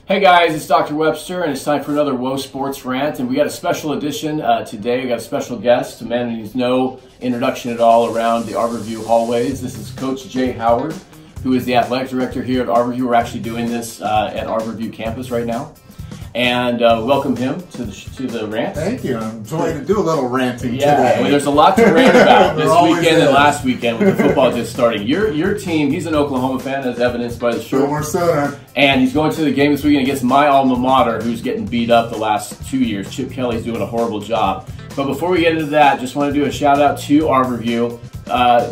Hey guys, it's Dr. Webster, and it's time for another Whoa Sports Rant. And we got a special edition today. We got a special guest, a man who needs no introduction at all around the Arbor View hallways. This is Coach Jay Howard, who is the athletic director here at Arbor View. We're actually doing this at Arbor View campus right now. And welcome him to the rant. Thank you. I'm enjoying to do a little ranting today. Yeah, well, there's a lot to rant about this weekend and last weekend with the football just starting. Your team, he's an Oklahoma fan, as evidenced by the shirt. More so. And he's going to the game this weekend against my alma mater, who's getting beat up the last 2 years. Chip Kelly's doing a horrible job. But before we get into that, just want to do a shout out to Arbor View.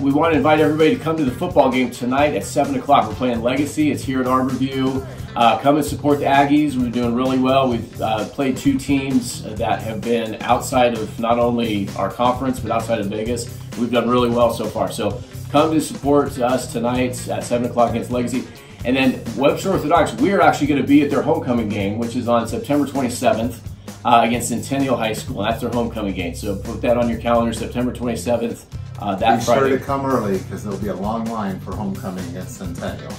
We want to invite everybody to come to the football game tonight at 7 o'clock. We're playing Legacy. It's here at Arbor View. Come and support the Aggies. We're doing really well. We've played two teams that have been outside of not only our conference, but outside of Vegas. We've done really well so far. So come to support us tonight at 7 o'clock against Legacy. And then Webster Orthodox, we're actually going to be at their homecoming game, which is on September 27th against Centennial High School. And that's their homecoming game. So put that on your calendar, September 27th. Be sure to come early because there'll be a long line for homecoming against Centennial.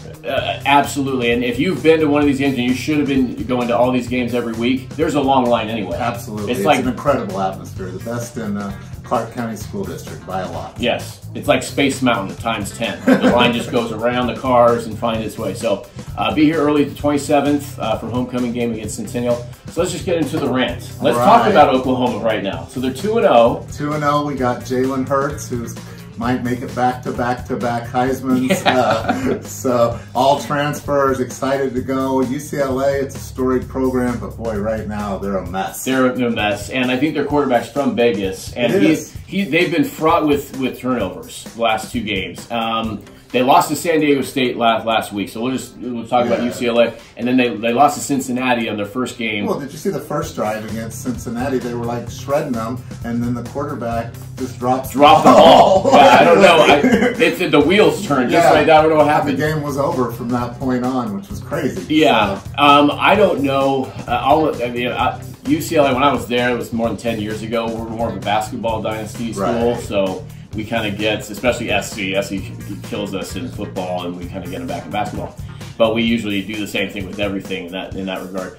Absolutely, and if you've been to one of these games, and you should have been going to all these games every week, there's a long line anyway. Absolutely, it's like an incredible atmosphere, the best in Clark County School District by a lot. Yes, it's like Space Mountain times 10. The line just goes around the cars and finds its way. So be here early the 27th for homecoming game against Centennial. So let's just get into the rant. Let's talk about Oklahoma right now. So they're 2-0. 2-0. We got Jalen Hurts, who's might make it back-to-back Heisman's. Yeah. So all transfers, excited to go. UCLA, it's a storied program, but boy, right now they're a mess. They're a mess, and I think their quarterback's from Vegas, and they've been fraught with turnovers the last two games. They lost to San Diego State last week, so we'll talk about UCLA, and then they lost to Cincinnati on their first game. Well, did you see the first drive against Cincinnati? They were like shredding them, and then the quarterback just dropped the ball. Yeah, I don't know. The wheels turned just right there. I don't know what happened. The game was over from that point on, which was crazy. Yeah, so. I don't know. UCLA, when I was there, it was more than 10 years ago. We're more of a basketball dynasty school, so we kind of get, especially SC. SC kills us in football, and we kind of get them back in basketball. But we usually do the same thing with everything in that regard.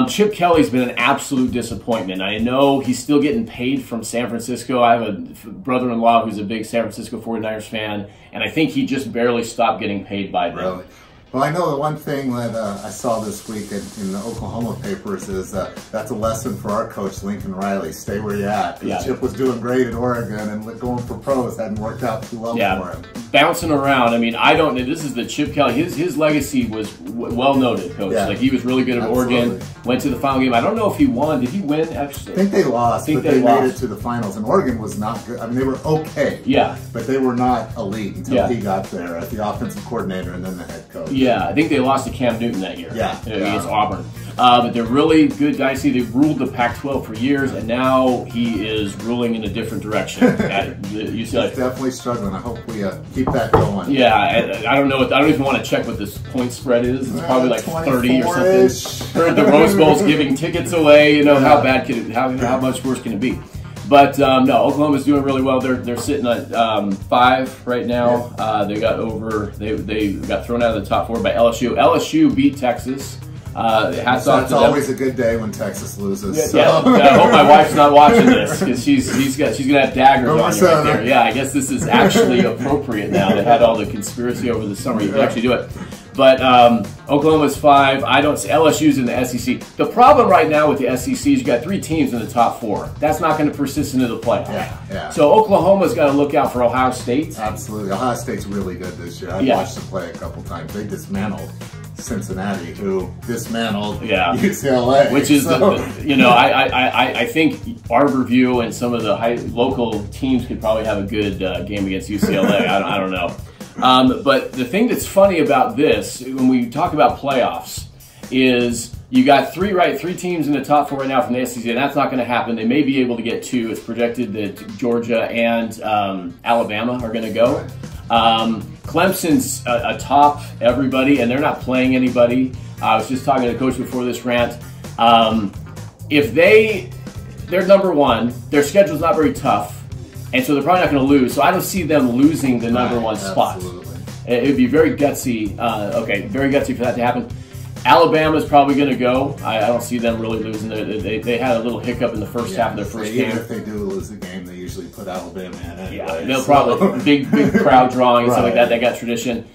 Chip Kelly's been an absolute disappointment. I know he's still getting paid from San Francisco. I have a brother-in-law who's a big San Francisco 49ers fan, and I think he just barely stopped getting paid by them. Really? Well, I know the one thing that I saw this week in the Oklahoma papers is that's a lesson for our coach, Lincoln Riley. Stay where you're at. Yeah. Chip was doing great at Oregon, and going for pros hadn't worked out too well for him. Bouncing around. I mean, I don't know. This is the Chip Kelly. His legacy was well noted, Coach. Yeah. Like, he was really good at Oregon. Went to the final game. I don't know if he won. Did he win? Actually, I think they lost, but they made it to the finals. And Oregon was not good. I mean, they were okay. Yeah. But they were not elite until he got there as the offensive coordinator and then the head coach. Yeah, I think they lost to Cam Newton that year. Against Auburn. But they're really good guys. See, they've ruled the Pac-12 for years, and now he is ruling in a different direction at UCLA. He's definitely struggling. I hope we keep that going. Yeah, I don't know. I don't even want to check what this point spread is. It's probably like 30 or something. Heard the Rose Bowl's giving tickets away. You know, how bad can it? How much worse can it be? But no, Oklahoma's doing really well. They're sitting at 5 right now. They got they got thrown out of the top 4 by LSU. LSU beat Texas. Hats off to them. It's always a good day when Texas loses. Yeah, I hope my wife's not watching this because she's gonna have daggers on you right there. Yeah, I guess this is actually appropriate now. They had all the conspiracy over the summer. You can actually do it. But Oklahoma's 5. I don't see LSU's in the SEC. The problem right now with the SEC is you got 3 teams in the top 4. That's not going to persist into the playoffs. So Oklahoma's got to look out for Ohio State. Absolutely, Ohio State's really good this year. I've watched them play a couple times. They dismantled Cincinnati, who dismantled UCLA. Which is, I think Arbor View and some of the local teams could probably have a good game against UCLA. I don't know. But the thing that's funny about this, when we talk about playoffs, is you got 3 teams in the top 4 right now from the SEC, and that's not going to happen. They may be able to get 2. It's projected that Georgia and Alabama are going to go. Clemson's atop everybody, and they're not playing anybody. I was just talking to the coach before this rant. If they're number 1, their schedule's not very tough. And so they're probably not going to lose. So I don't see them losing the number 1 spot. It would be very gutsy. Very gutsy for that to happen. Alabama's probably going to go. I don't see them really losing. They had a little hiccup in the first half of their first game. Even if they do lose the game, they usually put Alabama in anyway. Yeah, they'll probably big crowd drawing and stuff like that. They got tradition.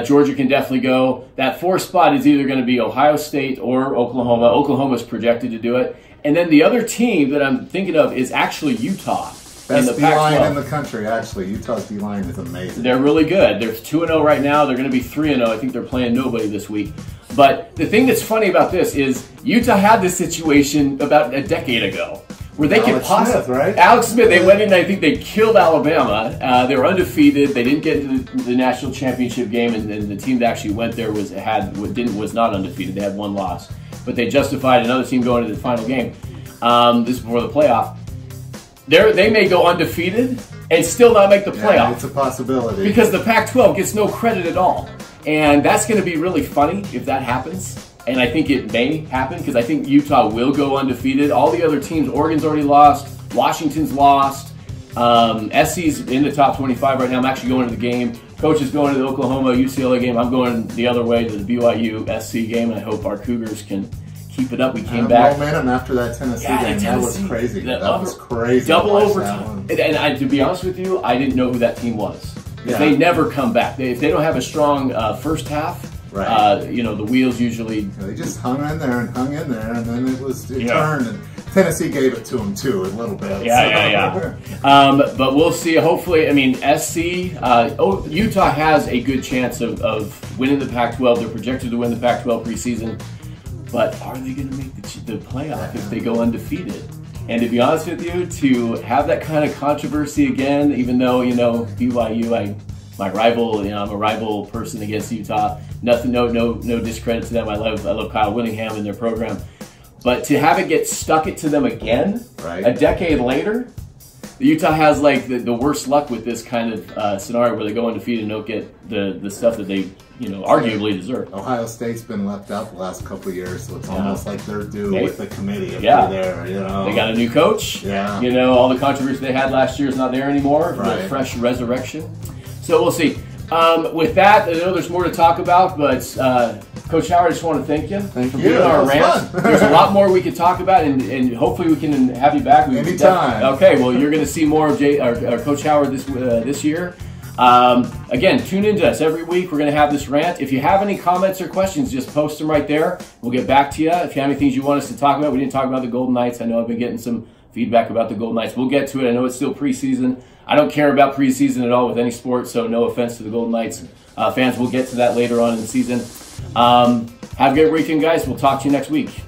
Georgia can definitely go. That fourth spot is either going to be Ohio State or Oklahoma. Oklahoma's projected to do it. And then the other team that I'm thinking of is actually Utah. Best D-line in the country, actually. Utah's D-line is amazing. They're really good. They're 2-0 right now. They're going to be 3-0. I think they're playing nobody this week. But the thing that's funny about this is Utah had this situation about a decade ago where they could possibly... right? Alex Smith, they went in and I think they killed Alabama. They were undefeated. They didn't get into the national championship game, and the team that actually went there was not undefeated. They had one loss. But they justified another team going to the final game. This is before the playoff. They may go undefeated and still not make the playoff. Yeah, it's a possibility. Because the Pac-12 gets no credit at all. And that's going to be really funny if that happens. And I think it may happen because I think Utah will go undefeated. All the other teams, Oregon's already lost. Washington's lost. SC's in the top 25 right now. I'm actually going to the game. Coach is going to the Oklahoma UCLA game. I'm going the other way to the BYU SC game. And I hope our Cougars can keep it up. We came back. Momentum after that Tennessee game. That was crazy. That was crazy. Double overtime. And to be honest with you, I didn't know who that team was. Yeah. They never come back. If they don't have a strong first half, right. The wheels usually... They just hung in there, and then it turned, and Tennessee gave it to them too, a little bit. Yeah. But we'll see. Hopefully, I mean, SC, Utah has a good chance of winning the Pac-12. They're projected to win the Pac-12 preseason. But are they going to make the playoff if they go undefeated? And to be honest with you, to have that kind of controversy again, even though, BYU, my rival, I'm a rival person against Utah. Nothing, no discredit to them. I love Kyle Whittingham and their program. But to have it get stuck to them again, a decade later, Utah has like the worst luck with this kind of scenario where they go undefeated and don't get the stuff that they arguably deserve. Ohio State's been left out the last couple of years, so it's almost like they're due with the committee if they're there. They got a new coach. Yeah. All the controversy they had last year is not there anymore. Right. Fresh resurrection. So we'll see. With that, I know there's more to talk about, but Coach Howard, I just want to thank you for being on our rant. There's a lot more we could talk about, and hopefully we can have you back. Anytime. Okay, well, you're going to see more of Coach Howard this year. Again, tune into us every week. We're going to have this rant. If you have any comments or questions, just post them right there. We'll get back to you. If you have any things you want us to talk about, we didn't talk about the Golden Knights. I know I've been getting some feedback about the Golden Knights. We'll get to it. I know it's still preseason. I don't care about preseason at all with any sport, so no offense to the Golden Knights fans. We'll get to that later on in the season. Have a great weekend, guys. We'll talk to you next week.